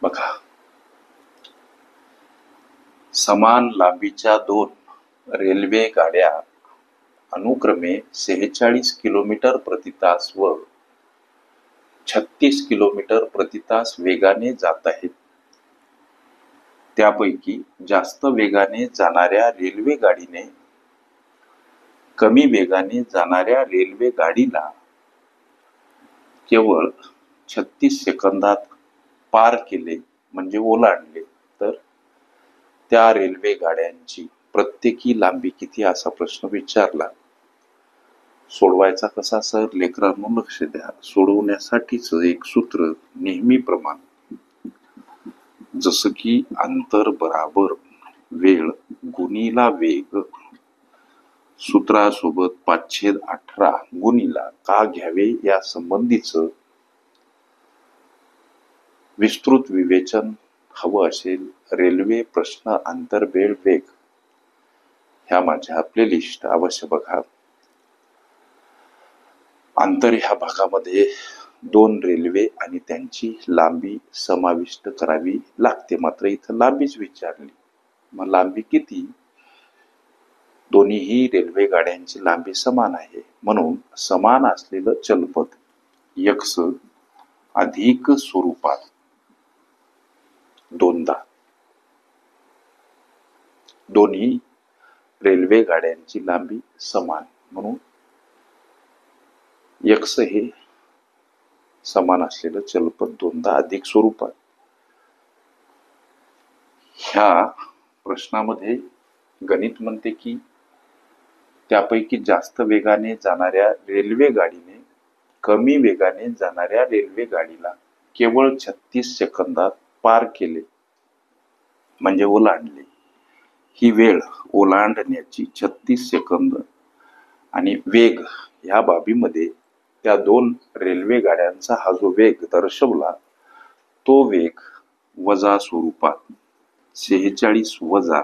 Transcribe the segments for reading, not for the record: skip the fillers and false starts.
बघा, समान लांबीच्या दोन रेल्वे गाड्या अनुक्रमे 46 किलोमीटर प्रति तास व 36 किलोमीटर प्रति तास वेगाने जात आहेत. त्यापैकी जास्त वेगाने जाणाऱ्या रेल्वे गाडीने कमी वेगाने जाणाऱ्या रेल्वे गाडीला केवळ 36 सेकंदात पार केले म्हणजे ओलांडले तर त्या रेल्वे गाड्यांची प्रत्येकी लांबी किती असा प्रश्न विचारला. सोडवायचा कसा सर? लेकरांनो लक्ष द्या. सोडवण्यासाठीच एक सूत्र नेहमीप्रमाणे, जसं की अंतर बराबर वेळ गुणिला वेग, सूत्रासोबत 5/18 गुणिला का घ्यावे या संबंधीचं विस्तृत विवेचन हवं असेल, रेल्वे प्रश्न अंतर वेळ वेग ह्या माझ्या प्लेलिस्ट अवश्य बघा. अंतर ह्या भागामध्ये दोन रेल्वे आणि त्यांची लांबी समाविष्ट करावी लागते. मात्र इथं लांबीच विचारली, मग लांबी किती? दोन्हीही रेल्वे गाड्यांची लांबी समान आहे, म्हणून समान असलेलं चलपद x अधिक स्वरूपात दोनदा. दोन्ही रेल्वे गाड्यांची लांबी समान म्हणून x हे समान असलेलं चलपद दोनदा अधिक स्वरूपात. ह्या प्रश्नामध्ये गणित म्हणते की त्यापैकी जास्त वेगाने जाणाऱ्या रेल्वे गाडीने कमी वेगाने जाणाऱ्या रेल्वे गाडीला केवळ 36 सेकंदात पार केले म्हणजे ओलांडले. ही वेळ ओलांडण्याची 36 सेकंद आणि वेग ह्या बाबीमध्ये त्या दोन रेल्वे गाड्यांचा हा जो वेग दर्शवला तो वेग वजा स्वरूपात 46 वजा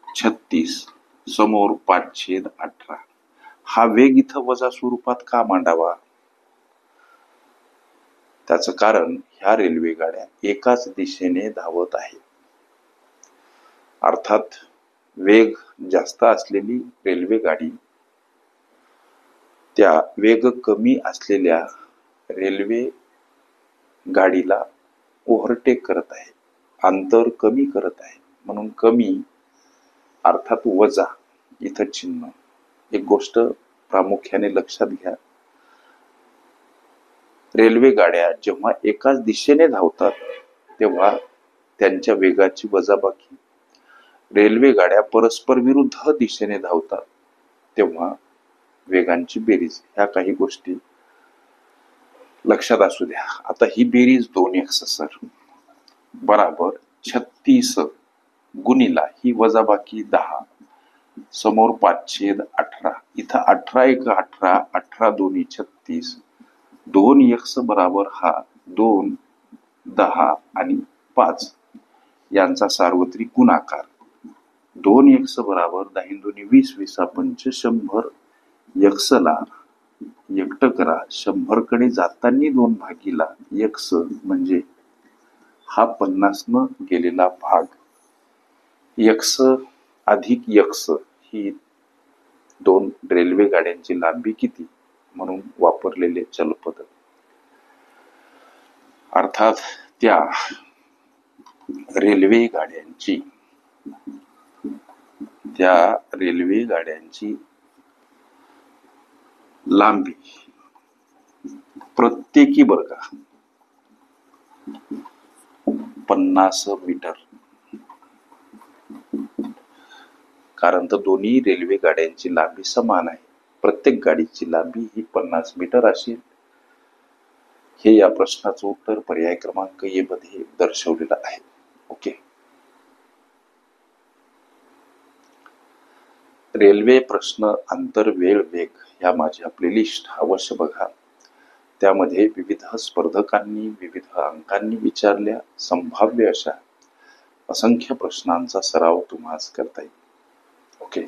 36 समोर 5/18. हा वेग इथं वजा स्वरूपात का मांडावा? त्याचं कारण ह्या रेल्वे गाड्या एकाच दिशेने धावत आहेत. अर्थात वेग जास्त असलेली रेल्वे गाडी त्या वेग कमी असलेल्या रेल्वे गाडीला ओव्हरटेक करत आहे, अंतर कमी करत आहे, म्हणून कमी अर्थात वजा इथं चिन्ह. एक गोष्ट प्रामुख्याने लक्षात घ्या, रेल्वे गाड्या जेव्हा एकाच दिशेने धावतात तेव्हा त्यांच्या वेगाची वजाबाकी, रेल्वे गाड्या परस्पर विरुद्ध दिशेने धावतात तेव्हा वेगांची बेरीज. ह्या काही गोष्टी लक्षात असू द्या. आता ही बेरीज 2x सर बराबर 36 गुणिला ही वजाबाकी 10 समोर 5/18. इथं 18 18 18 दोन्ही 36. 2x बराबर हा 2 10 आणि 5 यांचा सार्वत्रिक गुणाकार. 2x बराबर 10 दोन्ही 20 20 पंच 100. x ला एकटं करा, 100 कडे जाताना 2 भागीला x म्हणजे हा 50 न गेलेला भाग. x अधिक x ही दोन रेल्वे गाड्यांची लांबी किती म्हणून वापरलेले चलपद. अर्थात त्या रेल्वे गाड्यांची लांबी प्रत्येकी बरं का 50 मीटर. कारण तर दोन्ही रेल्वे गाड्यांची लांबी समान आहे, प्रत्येक गाडीची लांबी ही 50 मीटर असेल. हे या प्रश्नाचं उत्तर पर्याय क्रमांक ए मध्ये दर्शवलेलं आहे. ओके. रेल्वे प्रश्न अंतर वेळ वेग ह्या माझ्या प्लेलिस्ट अवश्य बघा. त्यामध्ये विविध स्पर्धकांनी विविध अंकांनी विचारल्या संभाव्य अशा असंख्य प्रश्नांचा सराव तुम्हाला करता येईल. ओके.